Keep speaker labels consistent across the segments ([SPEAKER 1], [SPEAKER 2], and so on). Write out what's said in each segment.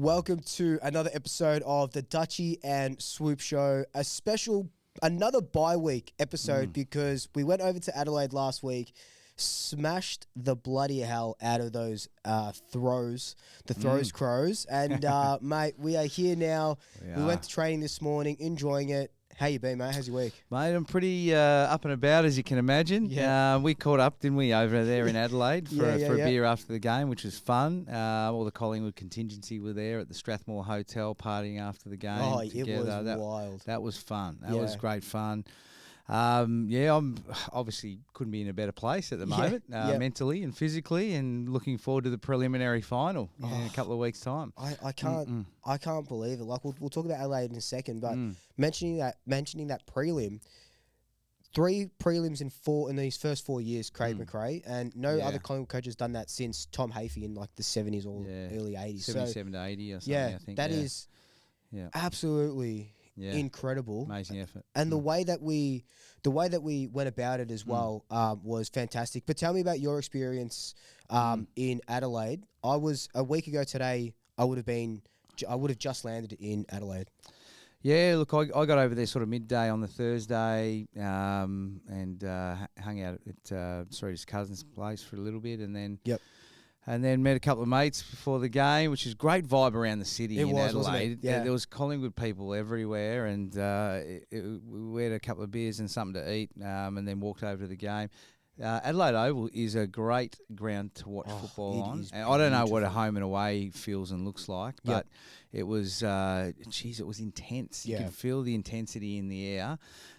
[SPEAKER 1] Welcome to another episode of the Dutchy and Swoop Show, another bye week episode because we went over to Adelaide last week, smashed the bloody hell out of those Crows, and mate, we are here now. We went to training this morning, enjoying it. How you been, mate? How's your week?
[SPEAKER 2] Mate, I'm pretty up and about, as you can imagine.
[SPEAKER 1] Yeah.
[SPEAKER 2] We caught up, didn't we, over there in Adelaide for a
[SPEAKER 1] Yeah.
[SPEAKER 2] beer after the game, which was fun. All the Collingwood contingency were there at the Strathmore Hotel partying after the game.
[SPEAKER 1] Oh,
[SPEAKER 2] together.
[SPEAKER 1] it was wild.
[SPEAKER 2] That was fun. That
[SPEAKER 1] Yeah.
[SPEAKER 2] was great fun. I'm obviously couldn't be in a better place at the moment, mentally and physically, and looking forward to the preliminary final in a couple of weeks' time.
[SPEAKER 1] I can't believe it. Like we'll talk about Adelaide in a second, but mentioning that prelim, 3 prelims in these first 4 years, Craig McRae, and no other Collingwood coach has done that since Tom Hafey in like the 70s or early 80s.
[SPEAKER 2] 77 to 80 or something, I think.
[SPEAKER 1] That is absolutely incredible,
[SPEAKER 2] amazing effort,
[SPEAKER 1] and the way that we went about it as well was fantastic. But tell me about your experience in Adelaide. I was a week ago today. I would have just landed in Adelaide.
[SPEAKER 2] Yeah, look, I got over there sort of midday on the Thursday and hung out at Sarita's cousin's place for a little bit, and then and then met a couple of mates before the game, which is great vibe around the city in Adelaide.
[SPEAKER 1] Wasn't it? Yeah.
[SPEAKER 2] There was Collingwood people everywhere, and we had a couple of beers and something to eat, and then walked over to the game. Adelaide Oval is a great ground to watch football on. And I don't know what a home and away feels and looks like, but it was, it was intense. You could feel the intensity in the air.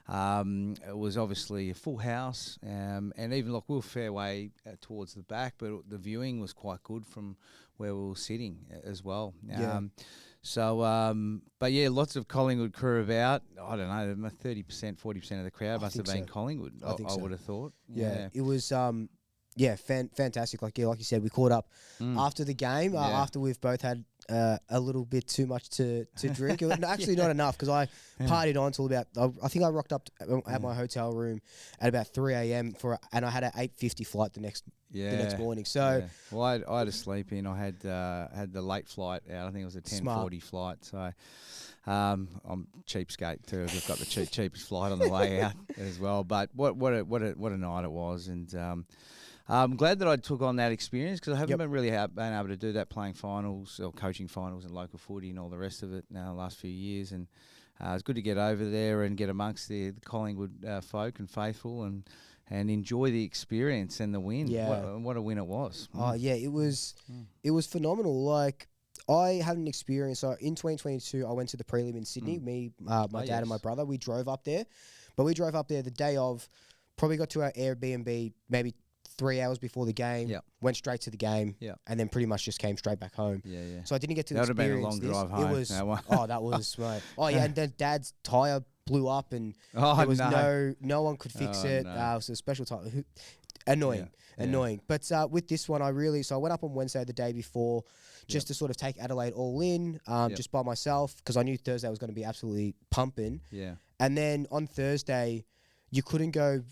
[SPEAKER 2] It was obviously a full house, and even like we were fair way towards the back, but the viewing was quite good from where we were sitting as well. But lots of Collingwood crew about. I don't know, 30%, 40% of the crowd must have been Collingwood. I would have thought.
[SPEAKER 1] Yeah, it was. Fantastic. Like you said, we caught up after the game. After we've both had a little bit too much to drink. Actually, not enough, because I partied on till about. I think I rocked up at my hotel room at about 3 a.m. and I had an 8:50 flight the next morning. So
[SPEAKER 2] well, I had a sleep in. I had the late flight out. I think it was a 10:40 flight. So I'm cheapskate too. I've got the cheapest flight on the way out as well. But what a night it was, and I'm glad that I took on that experience, because I haven't been able to do that, playing finals or coaching finals and local footy and all the rest of it now the last few years. And it's good to get over there and get amongst the Collingwood folk and faithful and enjoy the experience and the win.
[SPEAKER 1] Yeah.
[SPEAKER 2] What a win it was.
[SPEAKER 1] Oh yeah, it was phenomenal. Like, I had an experience. So in 2022, I went to the prelim in Sydney. Me, my dad and my brother, we drove up there. But we drove up there the day of, probably got to our Airbnb maybe 3 hours before the game, went straight to the game, and then pretty much just came straight back home. So I didn't get to
[SPEAKER 2] that
[SPEAKER 1] experience
[SPEAKER 2] this. That would have been a long drive home.
[SPEAKER 1] It was, that was right. Oh yeah, and then Dad's tyre blew up, and there was no one could fix it. It was a special tyre. Annoying. But with this one, I went up on Wednesday the day before, just to sort of take Adelaide all in, just by myself, because I knew Thursday was going to be absolutely pumping. And then on Thursday, you couldn't go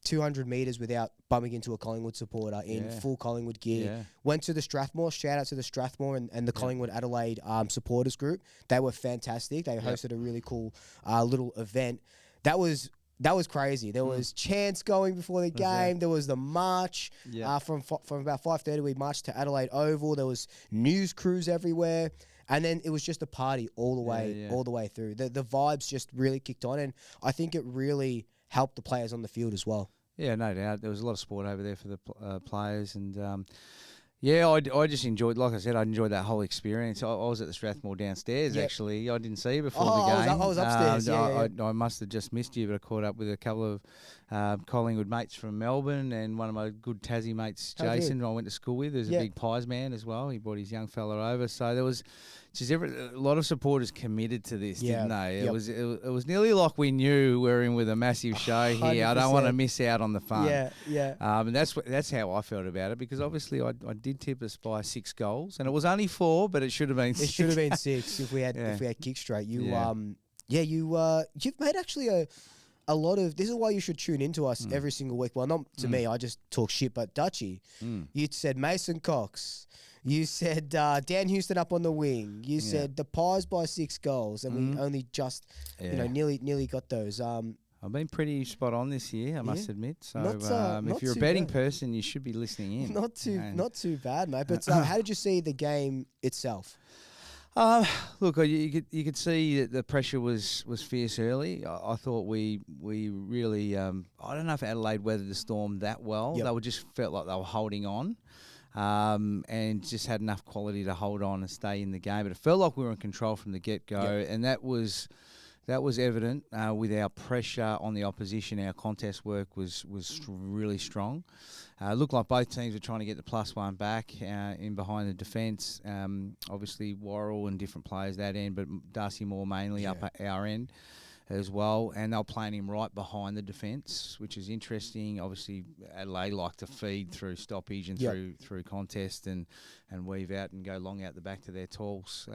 [SPEAKER 1] 200 metres without bumping into a Collingwood supporter in full Collingwood gear. Went to the Strathmore, shout out to the Strathmore and the Collingwood Adelaide supporters group. They were fantastic. They hosted a really cool little event. That was crazy. There was chants going before the game. There was the march from about 5:30. We marched to Adelaide Oval. There was news crews everywhere. And then it was just a party all the way through. The vibes just really kicked on, and I think it really helped the players on the field as well. Yeah,
[SPEAKER 2] no doubt. There was a lot of sport over there for the players, and I just enjoyed, like I said, I enjoyed that whole experience. I was at the Strathmore downstairs, actually. I didn't see you before the game.
[SPEAKER 1] I was upstairs,
[SPEAKER 2] I must have just missed you, but I caught up with a couple of Collingwood mates from Melbourne, and one of my good Tassie mates, Jason, who I went to school with. There's a big Pies man as well. He brought his young fella over. So there was just a lot of supporters committed to this, didn't they? It was nearly like we knew we were in with a massive show here. 100%. I don't want to miss out on the fun. And that's how I felt about it, because obviously I did tip us by 6 goals, and it was only 4, but it should have been 6.
[SPEAKER 1] It should have been 6 if we had kick straight. You've made actually a lot of. This is why you should tune into us every single week. Well, not to me, I just talk shit. But Dutchy, you said Mason Cox. You said Dan Houston up on the wing. You said the Pies by 6 goals, and we only just, nearly got those.
[SPEAKER 2] I've been pretty spot on this year, I must admit. So
[SPEAKER 1] not
[SPEAKER 2] if you're a betting person, you should be listening in.
[SPEAKER 1] Not too bad, mate. But how did you see the game itself?
[SPEAKER 2] Look, you could see that the pressure was fierce early. I thought we really I don't know if Adelaide weathered the storm that well. They just felt like they were holding on, and just had enough quality to hold on and stay in the game. But it felt like we were in control from the get-go, and that was evident with our pressure on the opposition. Our contest work was really strong. It looked like both teams were trying to get the +1 back in behind the defence. Obviously, Worrell and different players that end, but Darcy Moore mainly up at our end as well. And they were playing him right behind the defence, which is interesting. Obviously, Adelaide like to feed through stoppage and through contest and weave out and go long out the back to their talls.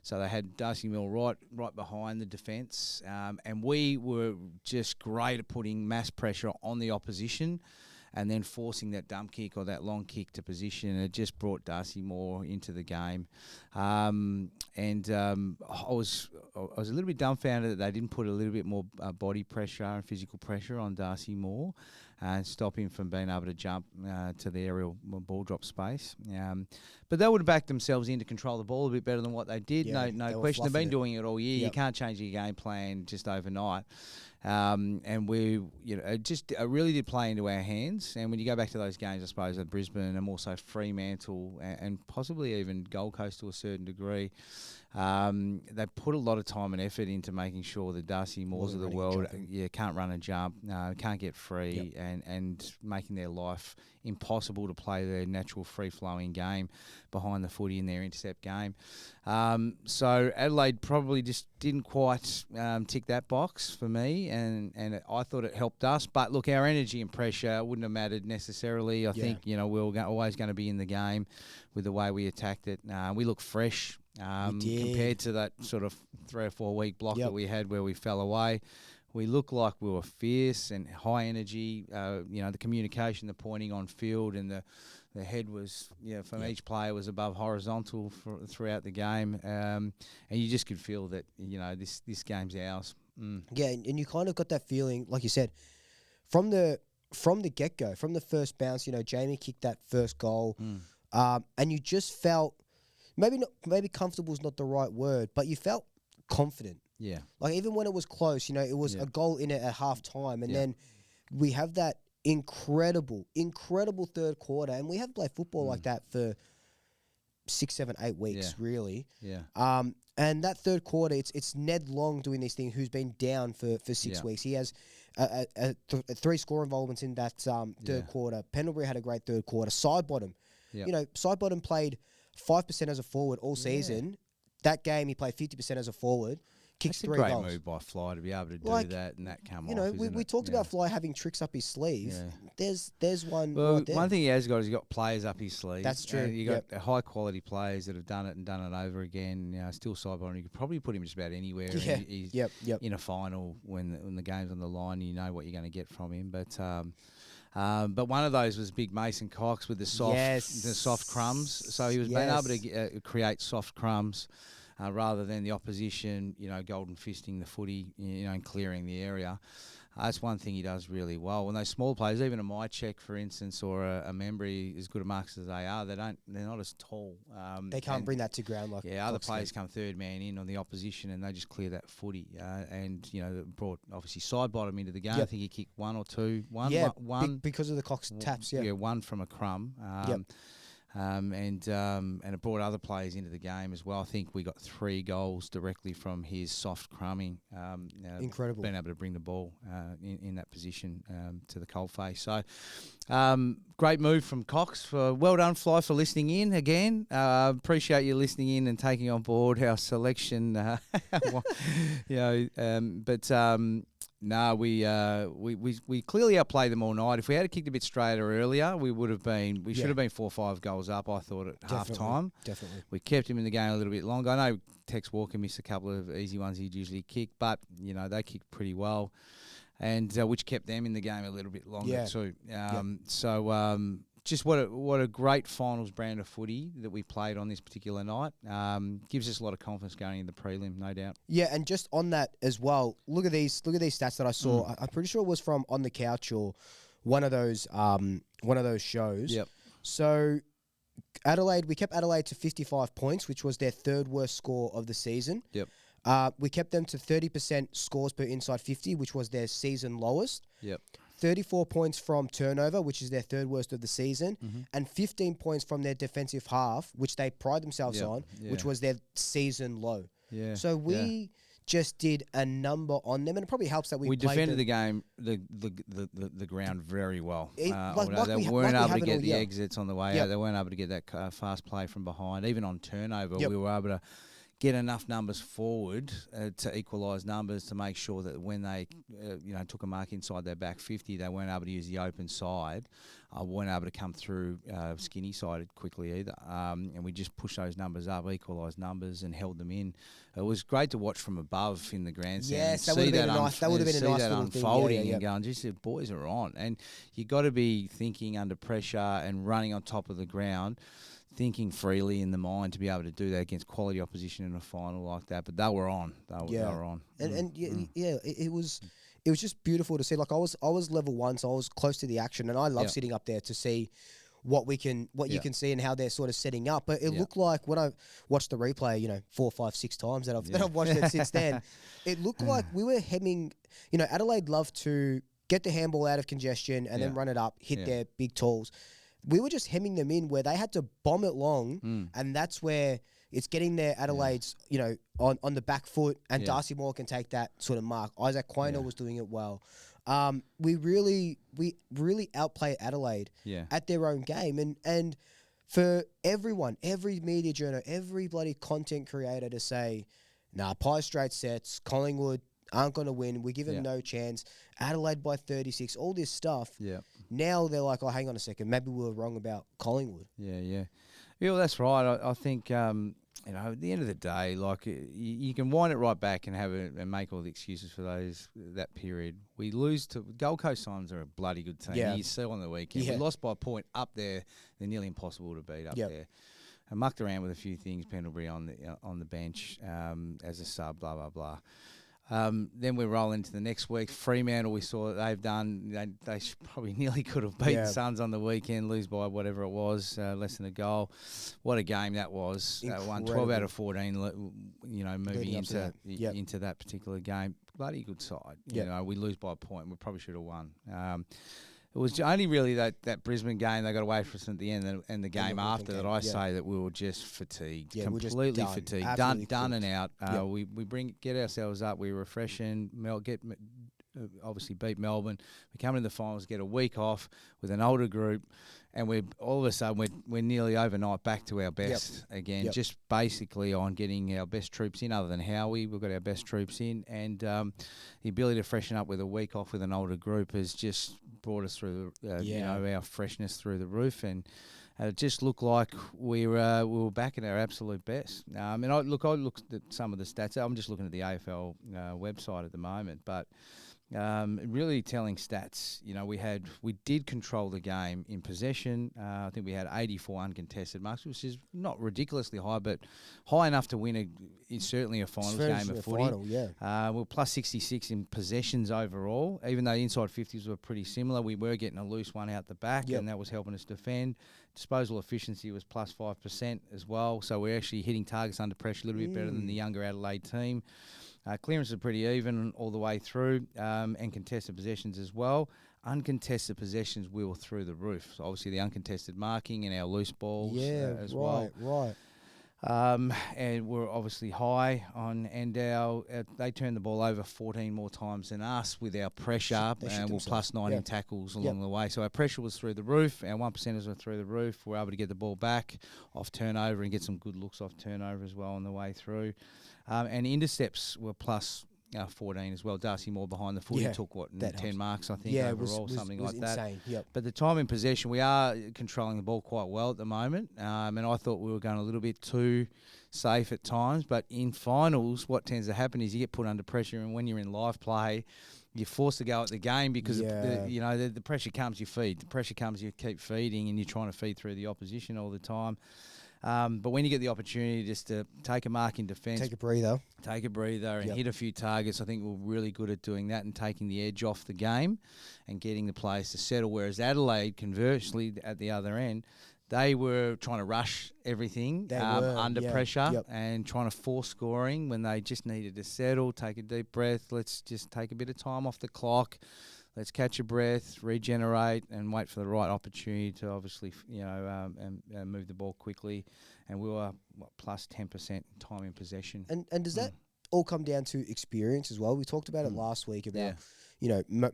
[SPEAKER 2] So they had Darcy Mill right behind the defence. And we were just great at putting mass pressure on the opposition and then forcing that dump kick or that long kick to position. It just brought Darcy Moore into the game. I was a little bit dumbfounded that they didn't put a little bit more body pressure and physical pressure on Darcy Moore and stop him from being able to jump to the aerial ball drop space. But they would have backed themselves in to control the ball a bit better than what they did. No question. They've been doing it all year. You can't change your game plan just overnight. And we, it just really did play into our hands. And when you go back to those games, I suppose, at Brisbane and also Fremantle and possibly even Gold Coast to a certain degree, they put a lot of time and effort into making sure the Darcy Moores of the world can't run and jump, can't get free, and making their life impossible to play their natural free-flowing game behind the footy in their intercept game. So Adelaide probably just didn't quite tick that box for me, and I thought it helped us. But look, our energy and pressure wouldn't have mattered necessarily. I think we were always going to be in the game with the way we attacked it. We looked fresh compared to that sort of 3 or 4 week block that we had where we fell away. We looked like we were fierce and high energy. The communication, the pointing on field, and the head was, from each player was above horizontal throughout the game. And you just could feel that, this game's ours.
[SPEAKER 1] Yeah, and you kind of got that feeling, like you said, from the get-go, from the first bounce. Jamie kicked that first goal, and you just felt maybe comfortable is not the right word, but you felt confident.
[SPEAKER 2] Yeah.
[SPEAKER 1] Like, even when it was close, it was a goal in it at half time. And then we have that incredible third quarter. And we haven't played football like that for 6, 7, 8 weeks, really.
[SPEAKER 2] Yeah.
[SPEAKER 1] And that third quarter, it's Ned Long doing this thing, who's been down for 6 weeks. He has 3 score involvements in that third quarter. Pendlebury had a great third quarter. Sidebottom. Sidebottom played 5% as a forward all season. That game, he played 50% as a forward. Kicks 3 goals.
[SPEAKER 2] That's a great move by Fly to be able to do that and that come off.
[SPEAKER 1] We talked about Fly having tricks up his sleeve. Yeah. There's one.
[SPEAKER 2] Well,
[SPEAKER 1] right there.
[SPEAKER 2] One thing he has got is he's got players up his sleeve.
[SPEAKER 1] That's true.
[SPEAKER 2] You got high quality players that have done it over again. Still sidebottom. You could probably put him just about anywhere.
[SPEAKER 1] Yeah.
[SPEAKER 2] He's in a final when the game's on the line. You know what you're going to get from him, but one of those was big Mason Cox with the soft crumbs. So he was being able to create soft crumbs rather than the opposition, golden fisting the footy, and clearing the area. That's one thing he does really well. When those small players, even a Mycheck, for instance, or a Membry, as good a marks as they are, they're not as tall.
[SPEAKER 1] They can't bring that to ground like
[SPEAKER 2] other players come third man in on the opposition and they just clear that footy. Brought obviously Sidebottom into the game. I think he kicked 1 or 2. One
[SPEAKER 1] because of the Cox taps.
[SPEAKER 2] One from a crumb. And it brought other players into the game as well. I think we got 3 goals directly from his soft crumbing.
[SPEAKER 1] Incredible.
[SPEAKER 2] Being able to bring the ball in that position to the coalface. So, great move from Cox. Well done, Fly, for listening in again. Appreciate you listening in and taking on board our selection. No, we clearly outplayed them all night. If we had kicked a bit straighter earlier, we should have been 4 or 5 goals up, I thought, at half time.
[SPEAKER 1] Definitely.
[SPEAKER 2] We kept him in the game a little bit longer. I know Tex Walker missed a couple of easy ones he'd usually kick, but they kicked pretty well, and which kept them in the game a little bit longer too. just what a great finals brand of footy that we played on this particular night. Gives us a lot of confidence going into the prelim, no doubt.
[SPEAKER 1] Yeah, and just on that as well, look at these stats that I saw. I'm pretty sure it was from On the Couch or one of those shows.
[SPEAKER 2] Yep.
[SPEAKER 1] So Adelaide, we kept Adelaide to 55 points, which was their third worst score of the season.
[SPEAKER 2] Yep.
[SPEAKER 1] We kept them to 30% scores per inside 50, which was their season lowest.
[SPEAKER 2] Yep.
[SPEAKER 1] 34 points from turnover, which is their third worst of the season, and 15 points from their defensive half, which they pride themselves on, which was their season low.
[SPEAKER 2] Yeah.
[SPEAKER 1] So we just did a number on them, and it probably helps that we
[SPEAKER 2] defended the game, the ground very well.
[SPEAKER 1] They
[SPEAKER 2] weren't able to get the exits on the way out. They weren't able to get that fast play from behind. Even on turnover, we were able to get enough numbers forward to equalise numbers to make sure that when they took a mark inside their back 50, they weren't able to use the open side. Weren't able to come through skinny sided quickly either. And we just pushed those numbers up, equalised numbers, and held them in. It was great to watch from above in the grandstand.
[SPEAKER 1] Yes, that would have been a nice. That would have been a nice little
[SPEAKER 2] unfolding
[SPEAKER 1] thing.
[SPEAKER 2] And going, geez, the boys are on. And you got to be thinking under pressure and running on top of the ground, thinking freely in the mind to be able to do that against quality opposition in a final like that. But they were on. They were on.
[SPEAKER 1] It was just beautiful to see. Like I was level 1, so I was close to the action, and I love sitting up there to see what you can see and how they're sort of setting up. But it looked like when I watched the replay, 4, 5, 6 times that I've watched it since then, it looked like we were hemming. Adelaide loved to get the handball out of congestion and then run it up, hit their big tools. We were just hemming them in where they had to bomb it long, and that's where it's getting their Adelaide's, on the back foot, and Darcy Moore can take that sort of mark. Isaac Quaynor was doing it well. We really outplayed Adelaide at their own game, and for everyone, every media journal, every bloody content creator to say, nah, pie straight sets, Collingwood aren't going to win, we give them no chance, Adelaide by 36, all this stuff. Yeah. Now they're like, oh, hang on a second, maybe we were wrong about Collingwood.
[SPEAKER 2] Yeah, well, that's right. I think, at the end of the day, like you can wind it right back and and make all the excuses for that period. We lose to Gold Coast Suns are a bloody good team. Yeah. You see on the weekend. We lost by a point up there. They're nearly impossible to beat up there. I mucked around with a few things, Pendlebury on the bench as a sub, blah, blah, blah. Then we roll into the next week. Fremantle, we saw that they've done. They probably nearly could have beaten Suns on the weekend, lose by whatever it was, less than a goal. What a game that was! Won 12 out of 14. Moving into that particular game, bloody good side. We lose by a point. We probably should have won. It was only really that Brisbane game they got away from us at the end, and the game after that I say that we were just fatigued, completely fatigued, done and out. We get ourselves up, we refreshen, obviously beat Melbourne. We come into the finals, get a week off with an older group, and we're all of a sudden we're nearly overnight back to our best again. Just basically on getting our best troops in, other than Howe, we've got our best troops in, and the ability to freshen up with a week off with an older group has just brought us through our freshness through the roof, and it just looked like we were back at our absolute best. I looked at some of the stats. I'm just looking at the AFL website at the moment, but really telling stats. We did control the game in possession. I think we had 84 uncontested marks, which is not ridiculously high, but high enough to win certainly a finals game of footy. We're plus 66 in possessions overall, even though the inside 50s were pretty similar. We were getting a loose one out the back, and that was helping us defend. Disposal efficiency was plus 5% as well, so we're actually hitting targets under pressure a little bit better than the younger Adelaide team. Clearances are pretty even all the way through, and contested possessions as well. Uncontested possessions, we were through the roof. So obviously the uncontested marking and our loose balls as well. Right. And we're obviously high on, and they turned the ball over 14 more times than us with our pressure, and we're plus 9 in tackles along the way. So our pressure was through the roof, our 1%ers were through the roof. We're able to get the ball back off turnover and get some good looks off turnover as well on the way through. And intercepts were plus 14 as well. Darcy Moore behind the footy took 10 marks, I think, overall, something like
[SPEAKER 1] insane.
[SPEAKER 2] that. But the time in possession, we are controlling the ball quite well at the moment. And I thought we were going a little bit too safe at times. But in finals, what tends to happen is you get put under pressure, and when you're in live play, you're forced to go at the game because the pressure comes, you feed. The pressure comes, you keep feeding, and you're trying to feed through the opposition all the time. But when you get the opportunity just to take a mark in defence,
[SPEAKER 1] take a breather,
[SPEAKER 2] and hit a few targets, I think we're really good at doing that and taking the edge off the game and getting the players to settle. Whereas Adelaide, conversely, at the other end, they were trying to rush everything under pressure and trying to force scoring when they just needed to settle, take a deep breath. Let's just take a bit of time off the clock. Let's catch a breath, regenerate, and wait for the right opportunity to obviously, and move the ball quickly. And we were plus 10% time in possession.
[SPEAKER 1] And does that all come down to experience as well? We talked about it last week about,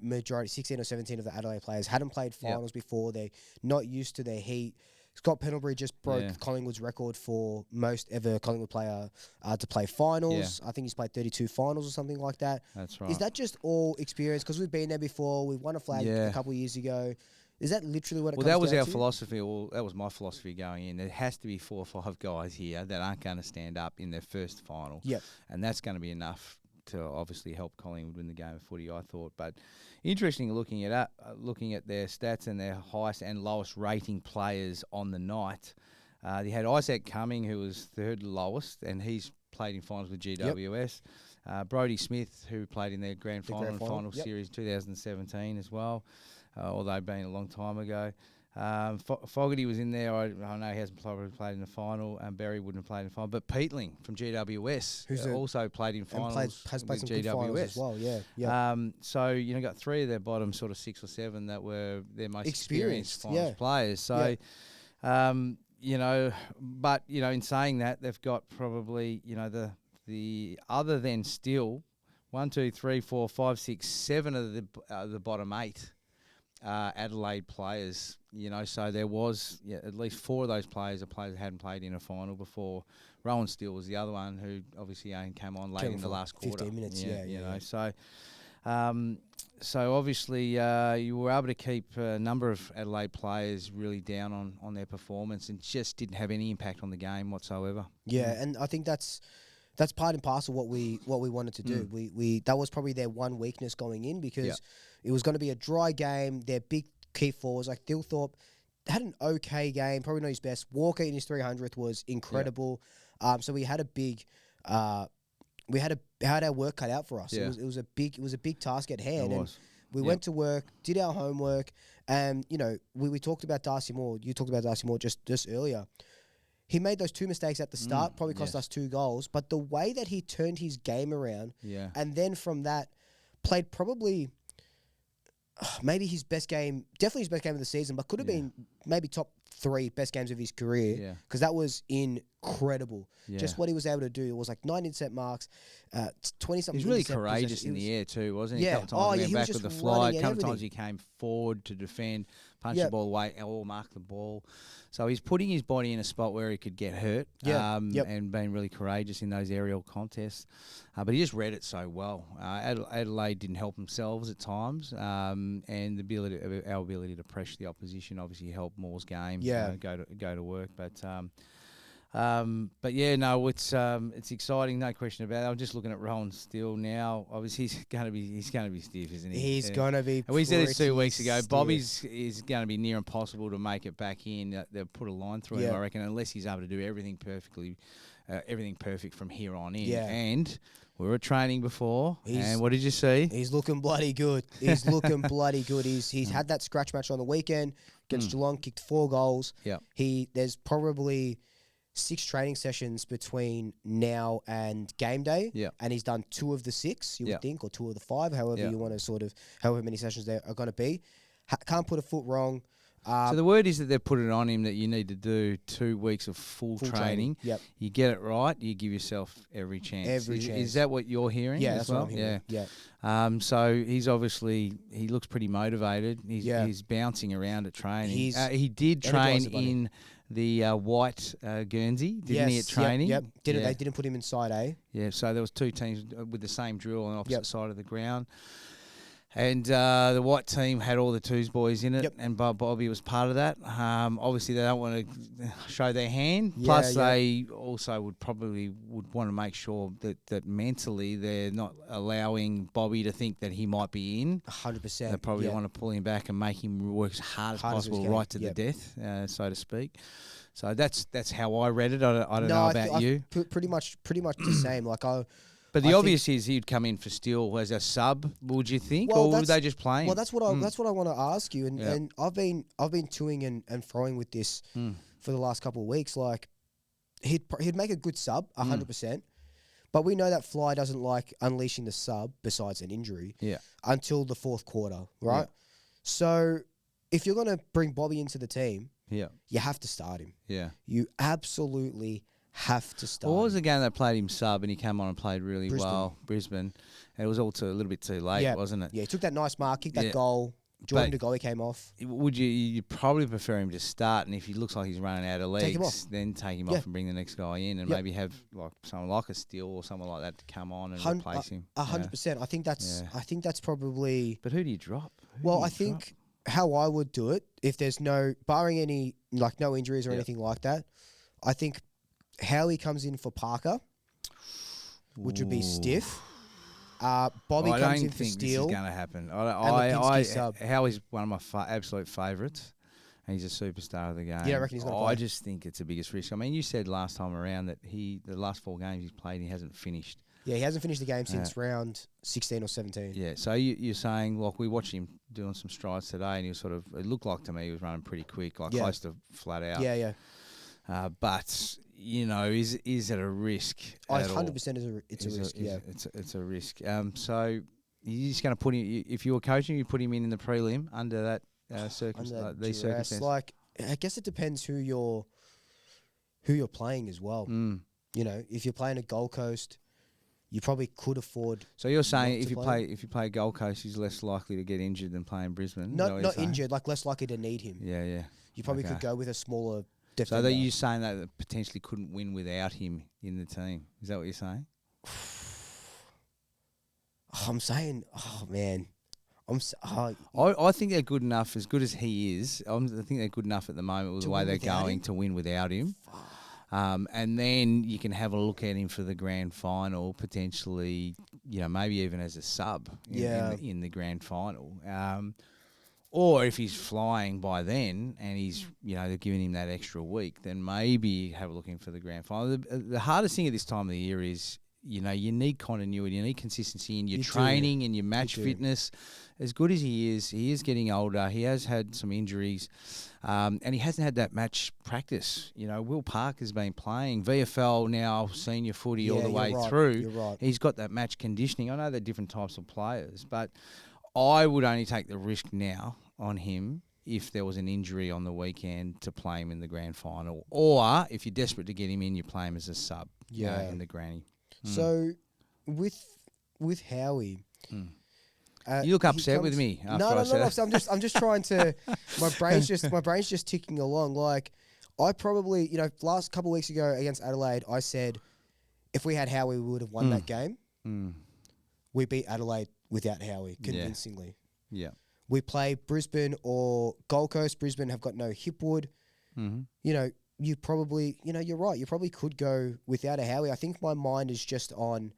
[SPEAKER 1] majority 16 or 17 of the Adelaide players hadn't played finals before. They're not used to their heat. Scott Pendlebury just broke Collingwood's record for most ever Collingwood player to play finals. I think he's played 32 finals or something like that.
[SPEAKER 2] That's right.
[SPEAKER 1] Is that just all experience? Because we've been there before. We won a flag a couple of years ago. Is that literally what it comes down to?
[SPEAKER 2] Well, that was our philosophy. Well, that was my philosophy going in. There has to be 4 or 5 guys here that aren't going to stand up in their first final.
[SPEAKER 1] Yep.
[SPEAKER 2] And that's going to be enough to obviously help Collingwood win the game of footy, I thought. But interesting looking at their stats and their highest and lowest rating players on the night. They had Isaac Cumming, who was third lowest, and he's played in finals with GWS. Brodie Smith, who played in their grand final and final series 2017 as well, although being a long time ago. Fogarty was in there. I know he hasn't probably played in the final, and Berry wouldn't have played in the final. But Peatling from GWS, who's also played in finals,
[SPEAKER 1] has played some
[SPEAKER 2] GWS
[SPEAKER 1] good finals as well.
[SPEAKER 2] So got 3 of their bottom sort of 6 or 7 that were their most experienced finals players. So, but in saying that, they've got probably the other than still 1, 2, 3, 4, 5, 6, 7 of the bottom 8. Adelaide players, so there was at least 4 of those players that hadn't played in a final before. Rowan Steele was the other one who obviously came on late in the last quarter.
[SPEAKER 1] 15 minutes,
[SPEAKER 2] So obviously you were able to keep a number of Adelaide players really down on their performance and just didn't have any impact on the game whatsoever.
[SPEAKER 1] Yeah, and I think that's part and parcel what we wanted to do. We that was probably their one weakness going in because it was going to be a dry game. Their big key forwards like Thilthorpe had an okay game, probably not his best. Walker in his 300th was incredible. So we had a big had our work cut out for us. It was a big task at hand. And we went to work, did our homework, and we talked about Darcy Moore. You talked about Darcy Moore just earlier. He made those 2 mistakes at the start, probably cost us 2 goals. But the way that he turned his game around, and then from that, played probably maybe his best game, definitely his best game of the season, but could have been maybe top 3 best games of his career because that was incredible. Just what he was able to do. It was like 19% marks, 20-something.
[SPEAKER 2] He's really courageous in the air too, wasn't he? A couple times he went back with the fly. A couple times he came forward to defend, punch the ball away, or mark the ball. So he's putting his body in a spot where he could get hurt and being really courageous in those aerial contests. But he just read it so well. Adelaide didn't help themselves at times, and our ability to pressure the opposition obviously helped Moore's game go to work. But it's exciting, no question about it. I'm just looking at Rowan Steele now. Obviously, he's going to be stiff, isn't he?
[SPEAKER 1] He's going to be.
[SPEAKER 2] And we said this 2 weeks ago. Bobby's is going to be near impossible to make it back in. They'll put a line through him, I reckon, unless he's able to do everything perfect from here on in. Yeah. And we were training before, and what did you see?
[SPEAKER 1] He's looking bloody good. He's had that scratch match on the weekend against Geelong, kicked 4 goals.
[SPEAKER 2] Yeah.
[SPEAKER 1] There's probably 6 training sessions between now and game day, and he's done 2 of the 6, you would think, or 2 of the 5, however you want to however many sessions there are going to be. Can't put a foot wrong.
[SPEAKER 2] So the word is that they've put it on him that you need to do 2 weeks of full training.
[SPEAKER 1] Yep.
[SPEAKER 2] You get it right, you give yourself every chance. Is that what you're hearing?
[SPEAKER 1] Yeah, that's what I'm hearing.
[SPEAKER 2] Yeah. So he's obviously, he looks pretty motivated. He's bouncing around at training. He did train in the white Guernsey, didn't he, at training?
[SPEAKER 1] Yep. They didn't put him inside A.
[SPEAKER 2] Yeah, so there was 2 teams with the same drill on the opposite side of the ground. And the white team had all the twos boys in it,
[SPEAKER 1] Yep.
[SPEAKER 2] and Bobby was part of that. Obviously, they don't want to show their hand. Plus, they also would want to make sure that mentally they're not allowing Bobby to think that he might be in.
[SPEAKER 1] 100%.
[SPEAKER 2] They probably want to pull him back and make him work as hard as possible, right to the death, so to speak. So that's how I read it. I don't know about you.
[SPEAKER 1] Pretty much the same.
[SPEAKER 2] But the obvious is he'd come in for Steele as a sub. Would you think, or would they just play him?
[SPEAKER 1] Well, that's what I want to ask you. And I've been toing and throwing with this for the last couple of weeks. Like he'd make a good sub, 100%. But we know that Fly doesn't like unleashing the sub besides an injury. Until the fourth quarter, right? Yeah. So if you're gonna bring Bobby into the team, you have to start him. Yeah, you absolutely have to start.
[SPEAKER 2] What was the game that played him sub and he came on and played really well? Brisbane. And it was all a little bit too late, wasn't it?
[SPEAKER 1] Yeah, he took that nice mark, kicked that goal. Jordan DeGoey came off.
[SPEAKER 2] Would you probably prefer him to start, and if he looks like he's running out of legs, then take him off and bring the next guy in, and maybe have like someone like a Steele or someone like that to come on and replace him.
[SPEAKER 1] 100%. I think that's probably.
[SPEAKER 2] But who do you drop?
[SPEAKER 1] I think how I would do it, if there's barring any no injuries or anything like that, I think Howie comes in for Parker, which would be stiff. Bobby comes in for Steele.
[SPEAKER 2] This is going to happen. Howie's one of my absolute favourites, and he's a superstar of the game.
[SPEAKER 1] Yeah, I reckon he's going to play.
[SPEAKER 2] I just think it's the biggest risk. I mean, you said last time around that the last 4 games he's played, he hasn't finished.
[SPEAKER 1] Yeah, he hasn't finished the game since round 16 or 17.
[SPEAKER 2] Yeah, so you're saying, we watched him doing some strides today, and he was it looked like to me he was running pretty quick, close to flat out.
[SPEAKER 1] Yeah.
[SPEAKER 2] But is it a risk?
[SPEAKER 1] 100% it's a risk.
[SPEAKER 2] It's a risk. So you're just going to put him. If you were coaching, you put him in the prelim under that circumstance. These circumstances.
[SPEAKER 1] I guess it depends who you're playing as well. If you're playing at Gold Coast, you probably could afford.
[SPEAKER 2] So you're saying if you play Gold Coast, he's less likely to get injured than playing Brisbane.
[SPEAKER 1] Not injured, less likely to need him.
[SPEAKER 2] Yeah.
[SPEAKER 1] You probably could go with a smaller defender.
[SPEAKER 2] So that you're saying that potentially couldn't win without him in the team. Is that what you're saying?
[SPEAKER 1] I'm saying, man.
[SPEAKER 2] I think they're good enough, as good as he is. I think they're good enough at the moment with the way they're going to win without him. And then you can have a look at him for the grand final, potentially, maybe even as a sub in the grand final. Or if he's flying by then and he's, they're giving him that extra week, then maybe have a look in for the grand final. The hardest thing at this time of the year is, you need continuity, you need consistency in your training and your match fitness. As good as he is getting older. He has had some injuries, and he hasn't had that match practice. Will Park has been playing VFL now, senior footy all the way through.
[SPEAKER 1] You're right.
[SPEAKER 2] He's got that match conditioning. I know they're different types of players, but I would only take the risk now on him if there was an injury on the weekend to play him in the grand final. Or if you're desperate to get him in, you play him as a sub in the granny.
[SPEAKER 1] So with Howie...
[SPEAKER 2] you look upset with me.
[SPEAKER 1] No. I'm just trying to. My brain's just ticking along. I probably, last couple of weeks ago against Adelaide, I said if we had Howie, we would have won that game. We beat Adelaide without Howie convincingly.
[SPEAKER 2] Yeah.
[SPEAKER 1] We play Brisbane or Gold Coast. Brisbane have got no Hipwood. You probably, you're right. You probably could go without a Howie. I think my mind is just on,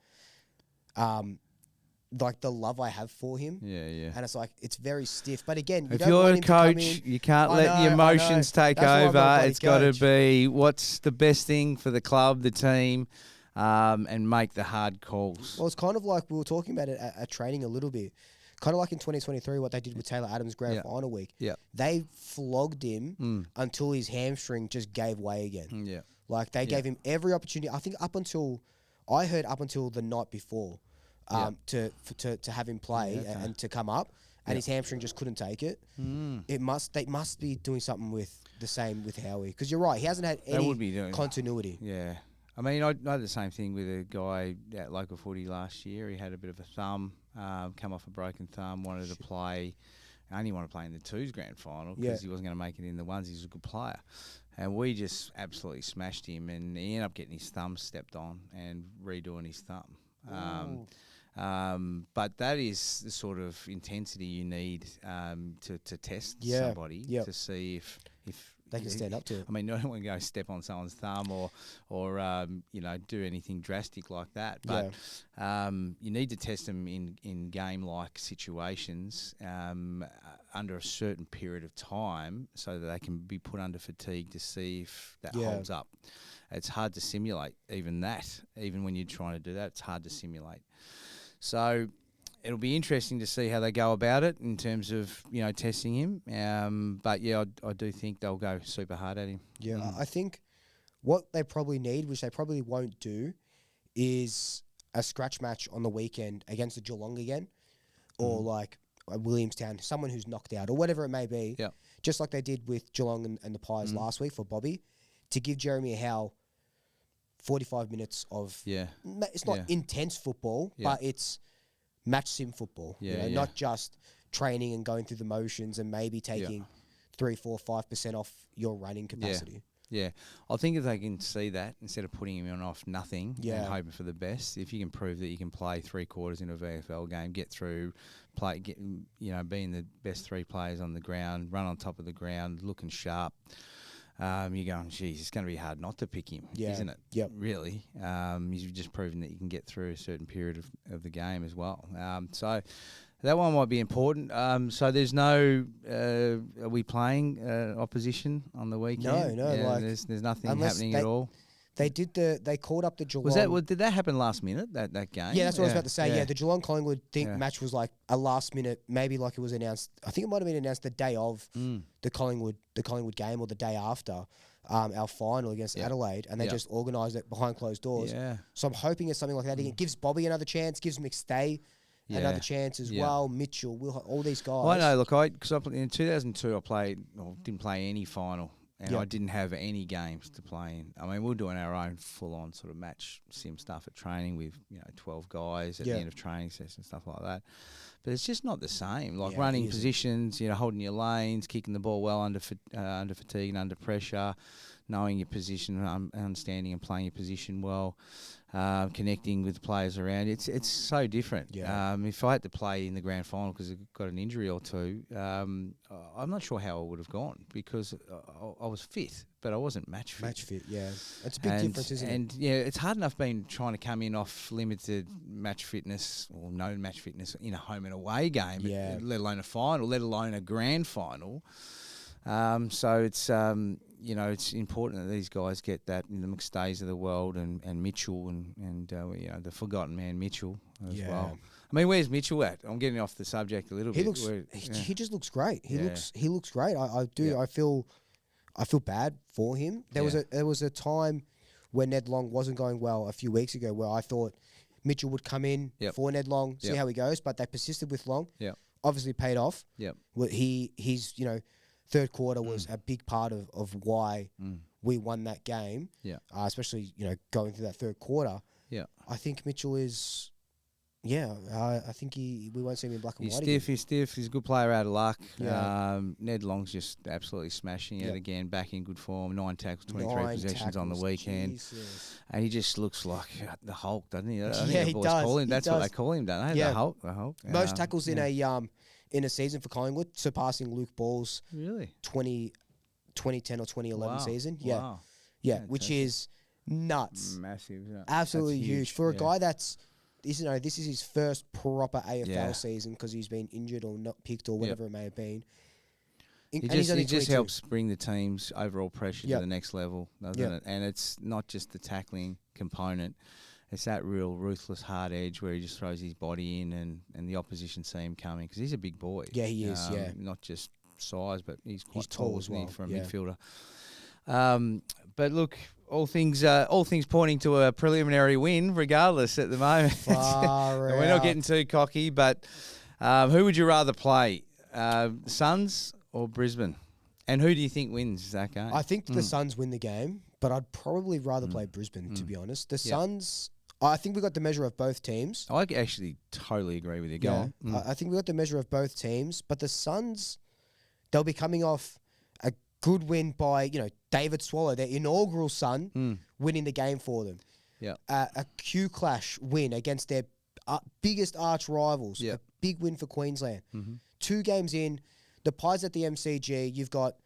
[SPEAKER 1] the love I have for him. Yeah. And it's very stiff. But again,
[SPEAKER 2] if you're a coach, you can't let the emotions take over. It's got to be what's the best thing for the club, the team, and make the hard calls.
[SPEAKER 1] Well, it's kind of like we were talking about it at training a little bit. Kind of like in 2023, what they did with Taylor Adams' grand final week. Yeah. They flogged him until his hamstring just gave way again. They gave him every opportunity. I think up until the night before, to have him play and to come up, and his hamstring just couldn't take it. They must be doing something with the same with Howie, because you're right, he hasn't had any continuity.
[SPEAKER 2] Yeah. I mean, I know the same thing with a guy at local footy last year. He had a bit of a thumb, come off a broken thumb, wanted to play. Only wanted to play in the twos grand final because he wasn't going to make it in the ones. He's a good player. And we just absolutely smashed him, and he ended up getting his thumb stepped on and redoing his thumb. But that is the sort of intensity you need to test somebody to see if
[SPEAKER 1] they can stand up to it.
[SPEAKER 2] I mean, I don't want to go step on someone's thumb or do anything drastic like that. But you need to test them in game-like situations under a certain period of time so that they can be put under fatigue to see if that holds up. It's hard to simulate even when you're trying to do that. It's hard to simulate. So it'll be interesting to see how they go about it in terms of, testing him. But, I do think they'll go super hard at him.
[SPEAKER 1] Yeah, I think what they probably need, which they probably won't do, is a scratch match on the weekend against the Geelong again or like Williamstown, someone who's knocked out or whatever it may be, just like they did with Geelong and the Pies last week for Bobby, to give Jeremy Howe 45 minutes of... It's not intense football, but it's match sim football. Not just training and going through the motions and maybe taking 3, 4, 5% off your running capacity.
[SPEAKER 2] Yeah, I think if they can see that instead of putting him on off nothing and hoping for the best, if you can prove that you can play 3 quarters in a VFL game, get through, being the best 3 players on the ground, run on top of the ground, looking sharp. You're going, geez, it's going to be hard not to pick him, isn't it?
[SPEAKER 1] Yep.
[SPEAKER 2] Really. You've just proven that you can get through a certain period of the game as well. So that one might be important. So there's no, are we playing opposition on the weekend?
[SPEAKER 1] No.
[SPEAKER 2] There's nothing happening at all.
[SPEAKER 1] They called up the Geelong.
[SPEAKER 2] Did that happen last minute, that game?
[SPEAKER 1] Yeah, that's what I was about to say. Yeah, the Geelong Collingwood match was like a last minute, maybe like it was announced. I think it might have been announced the day of the Collingwood game or the day after our final against Adelaide, and they just organised it behind closed doors. Yeah. So I'm hoping it's something like that. It gives Bobby another chance, gives McStay another chance as well. Mitchell, all these guys.
[SPEAKER 2] Well, I know. Look, because in 2002 didn't play any final. And I didn't have any games to play in. I mean, we were doing our own full-on sort of match sim stuff at training with 12 guys at the end of training sessions, stuff like that. But it's just not the same. Like running positions, holding your lanes, kicking the ball well under fatigue and under pressure, knowing your position, understanding and playing your position well, connecting with the players around you. It's so different. Yeah. If I had to play in the grand final because I got an injury or two, I'm not sure how I would have gone because I was fit, but I wasn't match fit.
[SPEAKER 1] Match fit, yeah. It's a big difference, isn't it?
[SPEAKER 2] And, it's hard enough trying to come in off limited match fitness or no match fitness in a home and away game, let alone a final, let alone a grand final. So it's... it's important that these guys get that in the McStays of the world and Mitchell and the forgotten man Mitchell as well. I mean, where's Mitchell at? I'm getting off the subject a little bit.
[SPEAKER 1] He just looks great. He looks great. I do. Yeah. I feel bad for him. There was a time when Ned Long wasn't going well a few weeks ago where I thought Mitchell would come in for Ned Long, see how he goes, but they persisted with Long. Yeah. Obviously paid off. Yeah. He's third quarter was a big part of why we won that game. Yeah. Especially, going through that third quarter. Yeah. I think Mitchell is, I think we won't see him in black and white.
[SPEAKER 2] He's stiff. He's a good player out of luck. Yeah. Ned Long's just absolutely smashing it again, back in good form. 9 tackles, 23 possessions on the weekend. Jesus. And he just looks like the Hulk, doesn't he? I think the boys call him. That's what they call him, don't they? Yeah. The Hulk.
[SPEAKER 1] Most tackles in a season for Collingwood, surpassing Luke Ball's 2010 or 2011 season. Yeah. Wow. Yeah, which is nuts.
[SPEAKER 2] Massive. Yeah.
[SPEAKER 1] Absolutely huge. For a guy this is his first proper AFL season because he's been injured or not picked or whatever it may have been.
[SPEAKER 2] He just helps bring the team's overall pressure to the next level, doesn't it? And it's not just the tackling component. It's that real ruthless hard edge where he just throws his body in and the opposition see him coming because he's a big boy.
[SPEAKER 1] Yeah, he is,
[SPEAKER 2] Not just size, but he's quite tall as well for a midfielder. But look, all things pointing to a preliminary win regardless at the moment. We're not getting too cocky, but who would you rather play, Suns or Brisbane? And who do you think wins that game?
[SPEAKER 1] I think the Suns win the game, but I'd probably rather play Brisbane, to be honest. The Suns... I think we got the measure of both teams.
[SPEAKER 2] I actually totally agree with you. Go on.
[SPEAKER 1] I think we got the measure of both teams, but the Suns, they'll be coming off a good win by, David Swallow, their inaugural son, winning the game for them. Yeah. A Q Clash win against their biggest arch rivals.
[SPEAKER 2] Yep.
[SPEAKER 1] A big win for Queensland.
[SPEAKER 2] Mm-hmm.
[SPEAKER 1] 2 games in, the Pies at the MCG, you've got,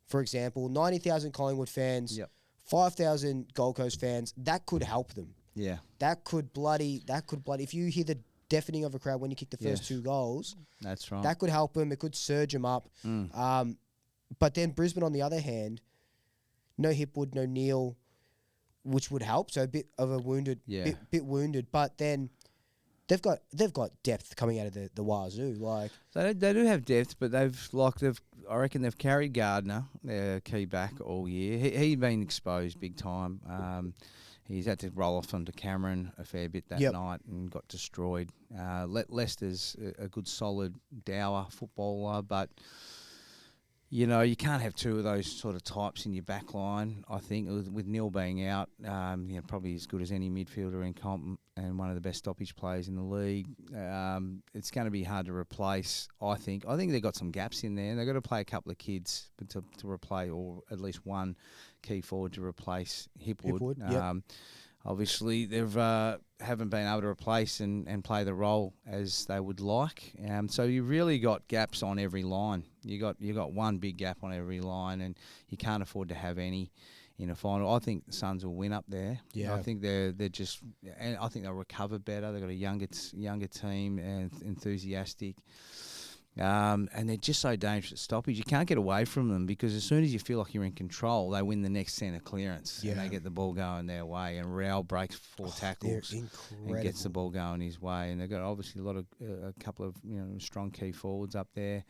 [SPEAKER 1] for example, 90,000 Collingwood fans, 5,000 Gold Coast fans. That could help them.
[SPEAKER 2] Yeah.
[SPEAKER 1] That could bloody, if you hear the deafening of a crowd when you kick the first 2 goals.
[SPEAKER 2] That's right.
[SPEAKER 1] That could help them. It could surge them up. But then Brisbane, on the other hand, no Hipwood, no Neil, which would help. So a bit of a wounded, bit wounded. But then they've got depth coming out of the wazoo. Like
[SPEAKER 2] they do have depth, but I reckon they've carried Gardner, their key back, all year. He'd been exposed big time. He's had to roll off onto Cameron a fair bit that night and got destroyed. Leicester's a good, solid dower footballer, but you know, you can't have 2 of those sort of types in your back line. I think with Neil being out, probably as good as any midfielder in comp and one of the best stoppage players in the league. It's going to be hard to replace, I think. I think they've got some gaps in there. They've got to play a couple of kids to replace, or at least one key forward to replace Hipwood. Obviously, they've haven't been able to replace and play the role as they would like. So you really got gaps on every line. You got one big gap on every line, and you can't afford to have any in a final. I think the Suns will win up there. Yeah, I think they're just, and I think they'll recover better. They've got a younger team and enthusiastic. And they're just so dangerous at stoppage. You can't get away from them because as soon as you feel like you're in control, they win the next centre clearance and they get the ball going their way. And Rao breaks 4 tackles and gets the ball going his way. And they've got obviously a couple of strong key forwards up there.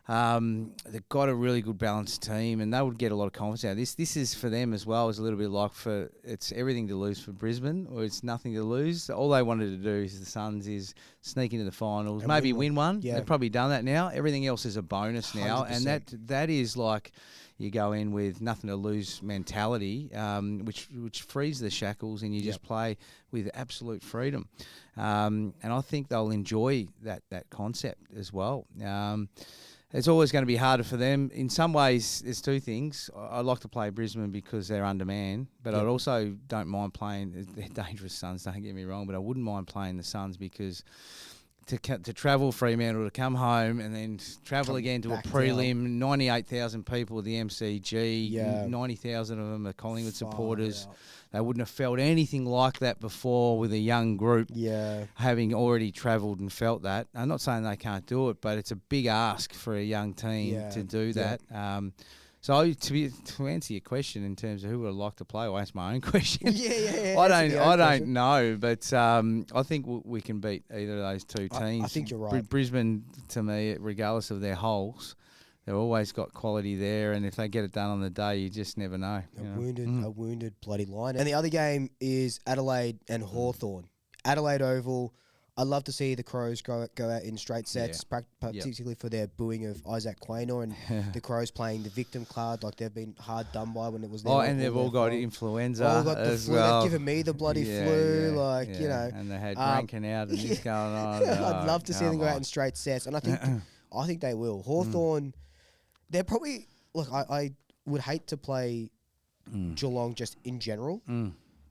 [SPEAKER 2] They've got a really good balanced team, and they would get a lot of confidence out of this. This is for them as well. It's a little bit like it's everything to lose for Brisbane, or it's nothing to lose. All they wanted to do is the Suns is sneak into the finals, and maybe win one. Yeah. They've probably done that now. Everything else is a bonus now, 100%. And that is like you go in with nothing to lose mentality, which frees the shackles, and you just play with absolute freedom. And I think they'll enjoy that concept as well. It's always going to be harder for them. In some ways, there's 2 things. I like to play Brisbane because they're undermanned, but I also don't mind playing. They're dangerous Suns, don't get me wrong, but I wouldn't mind playing the Suns because to travel Fremantle to come home and then travel again to a prelim, 98,000 people at the MCG, 90,000 of them are Collingwood supporters. They wouldn't have felt anything like that before with a young group, having already travelled and felt that. I'm not saying they can't do it, but it's a big ask for a young team to do that. So to answer your question in terms of who would I like to play, I'll ask my own question. I don't know, but I think we can beat either of those 2 teams.
[SPEAKER 1] I think you're right.
[SPEAKER 2] Brisbane, to me, regardless of their holes, they've always got quality there, and if they get it done on the day, you just never know.
[SPEAKER 1] A wounded bloody line. And the other game is Adelaide and Hawthorn. Adelaide Oval. I'd love to see the Crows go out in straight sets, particularly for their booing of Isaac Quaynor and the Crows playing the victim card like they've been hard done by when it was there.
[SPEAKER 2] And they've all got influenza as well.
[SPEAKER 1] They've given me the bloody flu,
[SPEAKER 2] And they had Rankin out and this going on.
[SPEAKER 1] I'd love to see them go out in straight sets, and I think they will. Hawthorn, they're probably I would hate to play Geelong just in general.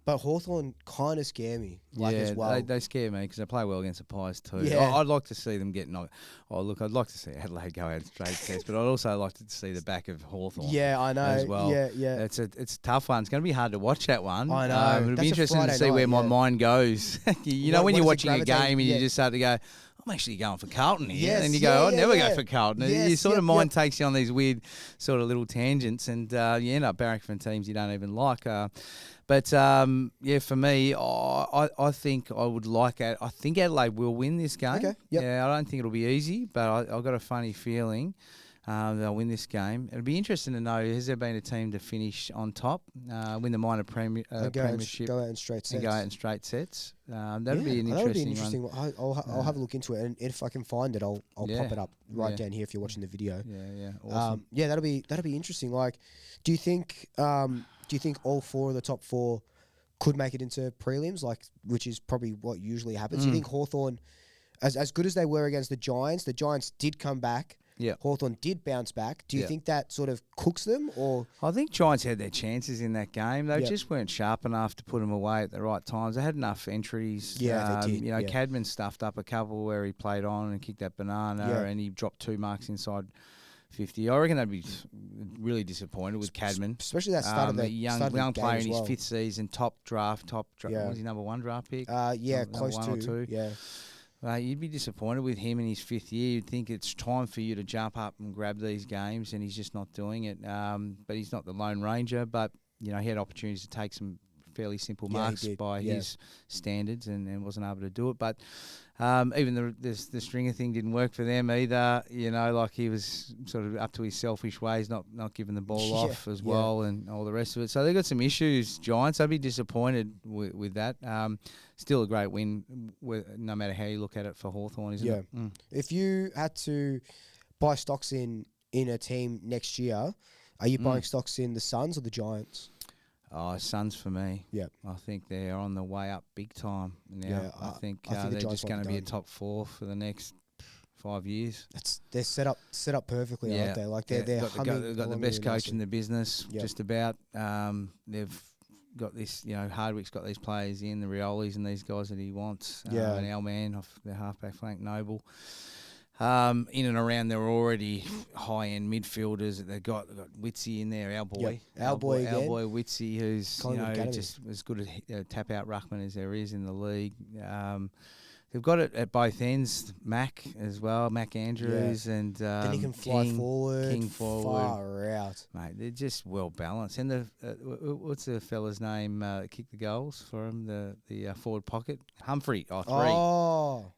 [SPEAKER 1] But Hawthorn kind of scare me as well.
[SPEAKER 2] They scare me because they play well against the Pies too. Yeah. I'd like to see them get knocked. I'd like to see Adelaide go out in straight sets, but I'd also like to see the back of Hawthorn.
[SPEAKER 1] Yeah, I know.
[SPEAKER 2] As well.
[SPEAKER 1] Yeah.
[SPEAKER 2] It's a tough one. It's going to be hard to watch that one.
[SPEAKER 1] I know.
[SPEAKER 2] It'll be interesting to see where my mind goes. When you're watching a game and you just start to go, I'm actually going for Carlton here. And you go, I'd never go for Carlton. Your sort of mind takes you on these weird sort of little tangents, and you end up barracking for teams you don't even like. But for me, I think I would like it. I think Adelaide will win this game.
[SPEAKER 1] Okay. Yep.
[SPEAKER 2] Yeah, I don't think it'll be easy, but I've got a funny feeling they'll win this game. It'll be interesting to know, has there been a team to finish on top, win the minor premiership,
[SPEAKER 1] go out in straight sets.
[SPEAKER 2] And go out in straight sets? That'd be an interesting one.
[SPEAKER 1] I'll have a look into it, and if I can find it, I'll pop it up down here if you're watching the video.
[SPEAKER 2] Yeah, awesome.
[SPEAKER 1] That'll be interesting. Like, do you think all 4 of the top 4 could make it into prelims, which is probably what usually happens? Do you think Hawthorn, as good as they were against the Giants did come back. Hawthorn did bounce back. Do you think that sort of cooks them? Or
[SPEAKER 2] I think Giants had their chances in that game. They just weren't sharp enough to put them away at the right times. They had enough entries.
[SPEAKER 1] Yeah, they did.
[SPEAKER 2] You know, Cadman stuffed up a couple where he played on and kicked that banana, and he dropped 2 marks inside 50. I reckon they'd be really disappointed with Cadman.
[SPEAKER 1] Especially that start of the
[SPEAKER 2] young player in his 5th season, top draft. Was he number 1 draft pick?
[SPEAKER 1] Close to.
[SPEAKER 2] 1 or 2.
[SPEAKER 1] Yeah.
[SPEAKER 2] You'd be disappointed with him in his 5th year. You'd think it's time for you to jump up and grab these games, and he's just not doing it. But he's not the Lone Ranger. But you know, he had opportunities to take some fairly simple marks by his standards, and wasn't able to do it. But even the stringer thing didn't work for them either. You know, like he was sort of up to his selfish ways, not giving the ball off as well, and all the rest of it. So they've got some issues, Giants. I'd be disappointed with that. Still a great win, no matter how you look at it for Hawthorn, isn't it?
[SPEAKER 1] Mm. If you had to buy stocks in a team next year, are you buying stocks in the Suns or the Giants?
[SPEAKER 2] Oh, Suns for me.
[SPEAKER 1] Yeah,
[SPEAKER 2] I think they're on the way up big time now.
[SPEAKER 1] Yeah,
[SPEAKER 2] I think
[SPEAKER 1] the
[SPEAKER 2] they're
[SPEAKER 1] Giants
[SPEAKER 2] just going to be a
[SPEAKER 1] done.
[SPEAKER 2] top 4 for the next 5 years.
[SPEAKER 1] They're set up perfectly, aren't they? Like they're
[SPEAKER 2] they've got the best coach in the business,
[SPEAKER 1] Yep.
[SPEAKER 2] just about. They've got this, you know, Hardwick's got these players in, the Riolis and these guys that he wants. And our man off the halfback flank, Noble. In and around, there were already high-end midfielders. They've got Witsy in there, our boy.
[SPEAKER 1] Yep. Our boy
[SPEAKER 2] Witsy, who's
[SPEAKER 1] Collingwood
[SPEAKER 2] just as good a tap-out ruckman as there is in the league. They've got it at both ends, Mac as well, Mac Andrews, and
[SPEAKER 1] then he can fly
[SPEAKER 2] King
[SPEAKER 1] forward,
[SPEAKER 2] far
[SPEAKER 1] out.
[SPEAKER 2] Mate, they're just well balanced. And the what's the fella's name? Kicked the goals for him. The forward pocket, Humphrey. 3.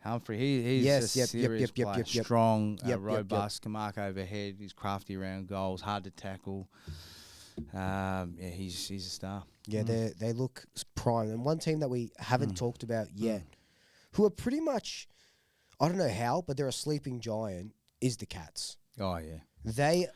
[SPEAKER 2] Humphrey. He's a serious player. Strong, robust, can mark overhead. He's crafty around goals, hard to tackle. He's a star.
[SPEAKER 1] Yeah, they look prime. And one team that we haven't talked about yet, who are pretty much, I don't know how, but they're a sleeping giant, is the Cats.
[SPEAKER 2] Oh, yeah.
[SPEAKER 1] They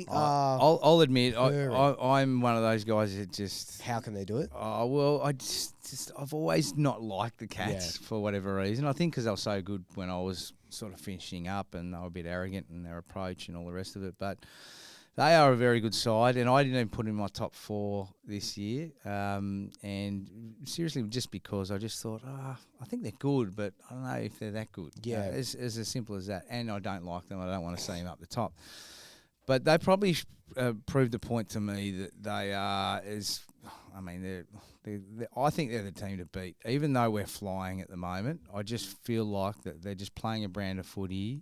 [SPEAKER 1] are...
[SPEAKER 2] I'll admit, I'm one of those guys that just...
[SPEAKER 1] How can they do it?
[SPEAKER 2] Oh, well, I've always not liked the Cats for whatever reason. I think because they were so good when I was sort of finishing up, and they were a bit arrogant in their approach and all the rest of it. But they are a very good side, and I didn't even put in my top 4 this year. And seriously, just because I just thought, I think they're good, but I don't know if they're that good.
[SPEAKER 1] Yeah.
[SPEAKER 2] It's as simple as that. And I don't like them. I don't want to see them up the top. But they probably proved a point to me that they are I think they're the team to beat. Even though we're flying at the moment, I just feel like that they're just playing a brand of footy.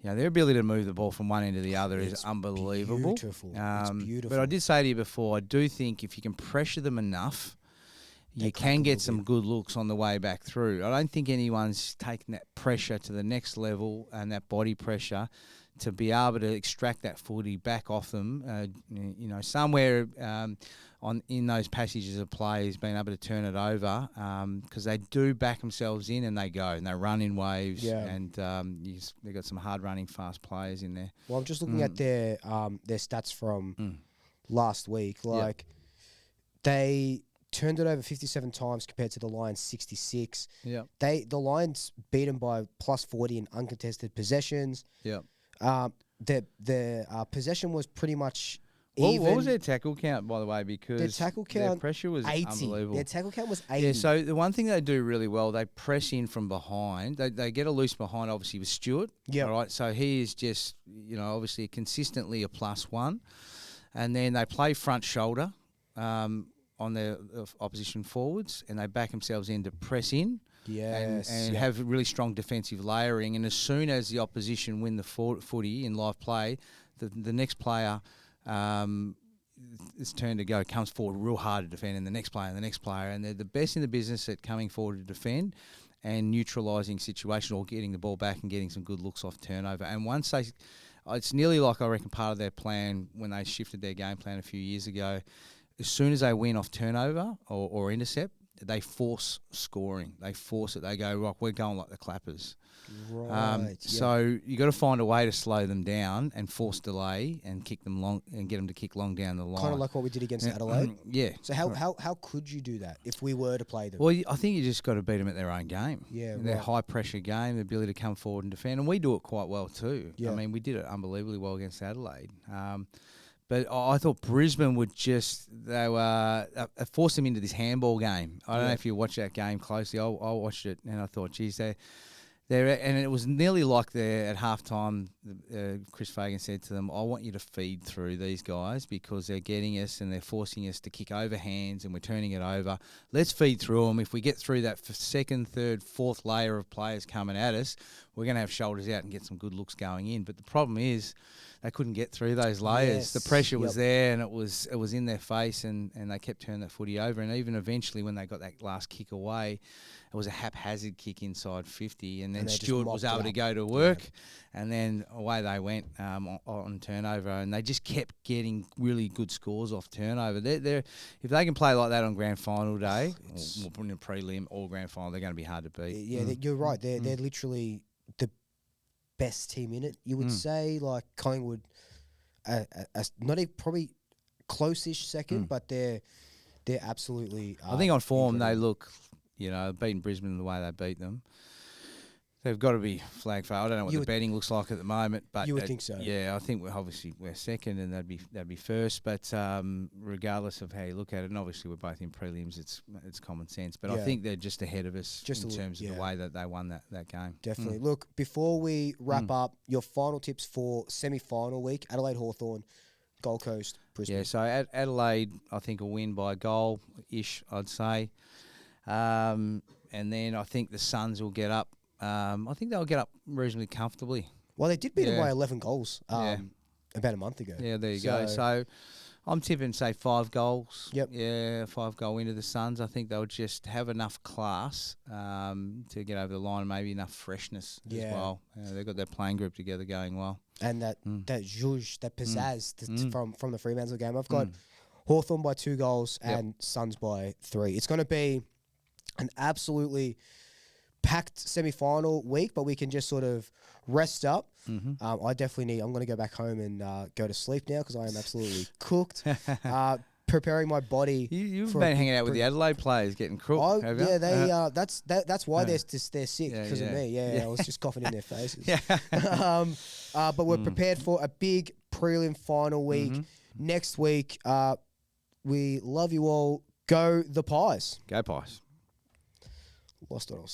[SPEAKER 2] Their ability to move the ball from one end to the other is unbelievable.
[SPEAKER 1] Beautiful. It's beautiful.
[SPEAKER 2] But I did say to you before, I do think if you can pressure them enough, you can get some good looks on the way back through. I don't think anyone's taken that pressure to the next level and that body pressure to be able to extract that footy back off them. Somewhere in those passages of play is being able to turn it over because they do back themselves in and they go and they run in waves and they've got some hard running fast players in there.
[SPEAKER 1] Well, I'm just looking at their stats from last week. They turned it over 57 times compared to the Lions 66.
[SPEAKER 2] Yeah.
[SPEAKER 1] The Lions beat them by plus 40 in uncontested possessions.
[SPEAKER 2] Yeah.
[SPEAKER 1] Their possession was pretty much even.
[SPEAKER 2] What was their tackle count, by the way? Because
[SPEAKER 1] their tackle count,
[SPEAKER 2] their pressure was
[SPEAKER 1] 80.
[SPEAKER 2] unbelievable.
[SPEAKER 1] Their tackle count was 80.
[SPEAKER 2] Yeah, so the one thing they do really well, they press in from behind. They get a loose behind, obviously, with Stewart.
[SPEAKER 1] Yeah.
[SPEAKER 2] All right, so he is just, obviously consistently a +1. And then they play front shoulder on their opposition forwards, and they back themselves in to press in.
[SPEAKER 1] Yes,
[SPEAKER 2] and have really strong defensive layering. And as soon as the opposition win the footy in live play, the next player it's turn to go comes forward real hard to defend, and the next player, and they're the best in the business at coming forward to defend and neutralising situation or getting the ball back and getting some good looks off turnover. And once it's nearly like I reckon part of their plan when they shifted their game plan a few years ago. As soon as they win off turnover or intercept, they force scoring. They force it. They go, right, we're going like the Clappers.
[SPEAKER 1] Right.
[SPEAKER 2] So you got to find a way to slow them down and force delay and kick them long and get them to kick long down the line.
[SPEAKER 1] Kind of like what we did against Adelaide.
[SPEAKER 2] Yeah.
[SPEAKER 1] So how could you do that if we were to play them?
[SPEAKER 2] Well, I think you just got to beat them at their own game.
[SPEAKER 1] Yeah,
[SPEAKER 2] their high pressure game, the ability to come forward and defend, and we do it quite well too.
[SPEAKER 1] Yeah.
[SPEAKER 2] I mean, we did it unbelievably well against Adelaide. But I thought Brisbane would they were forced them into this handball game. I don't know if you watched that game closely. I watched it and I thought, geez, and it was nearly like at halftime. Chris Fagan said to them, "I want you to feed through these guys because they're getting us and they're forcing us to kick over hands and we're turning it over. Let's feed through them. If we get through that second, third, fourth layer of players coming at us, we're going to have shoulders out and get some good looks going in." But the problem is, they couldn't get through those layers.
[SPEAKER 1] Yes.
[SPEAKER 2] The pressure was there, and it was in their face, and they kept turning that footy over. And even eventually, when they got that last kick away, it was a haphazard kick inside 50, and then Stewart was able to go to work, and then away they went on turnover, and they just kept getting really good scores off turnover. They're if they can play like that on grand final day, or in a prelim or grand final, they're going to be hard to beat.
[SPEAKER 1] Yeah, you're right. They're literally the best team in it. You would say like Collingwood, not even probably close-ish second, but they're absolutely.
[SPEAKER 2] I think on form
[SPEAKER 1] incredible.
[SPEAKER 2] they look, beating Brisbane the way they beat them. They've got to be flagged for. I don't know what the betting looks like at the moment, but
[SPEAKER 1] you would think so.
[SPEAKER 2] Yeah, I think we're second, and they'd be first. But regardless of how you look at it, and obviously we're both in prelims, it's common sense. But I think they're just ahead of us in terms of the way that they won that game.
[SPEAKER 1] Definitely. Look, before we wrap up, your final tips for semi-final week: Adelaide, Hawthorn, Gold Coast, Brisbane.
[SPEAKER 2] Yeah, so Adelaide, I think will win by a goal-ish, I'd say, and then I think the Suns will get up. I think they'll get up reasonably comfortably.
[SPEAKER 1] Well, they did beat them by 11 goals about a month ago.
[SPEAKER 2] Yeah, there you go. So I'm tipping, say, 5 goals.
[SPEAKER 1] Yep.
[SPEAKER 2] Yeah, 5 goal into the Suns. I think they'll just have enough class to get over the line, maybe enough freshness as well. They've got their playing group together going well.
[SPEAKER 1] And that zhuzh, that pizzazz from the Fremantle game. I've got Hawthorn by 2 goals and Suns by 3. It's going to be an absolutely packed semi-final week, but we can just sort of rest up. I definitely I'm going to go back home and go to sleep now because I am absolutely cooked. Preparing my body.
[SPEAKER 2] You've been hanging out with the Adelaide players, getting crook. Have you?
[SPEAKER 1] Yeah, that's why they're sick because of me. Yeah, I was just coughing in their faces. But we're prepared for a big prelim final week next week. We love you all. Go the Pies.
[SPEAKER 2] Go Pies.
[SPEAKER 1] Lost it all.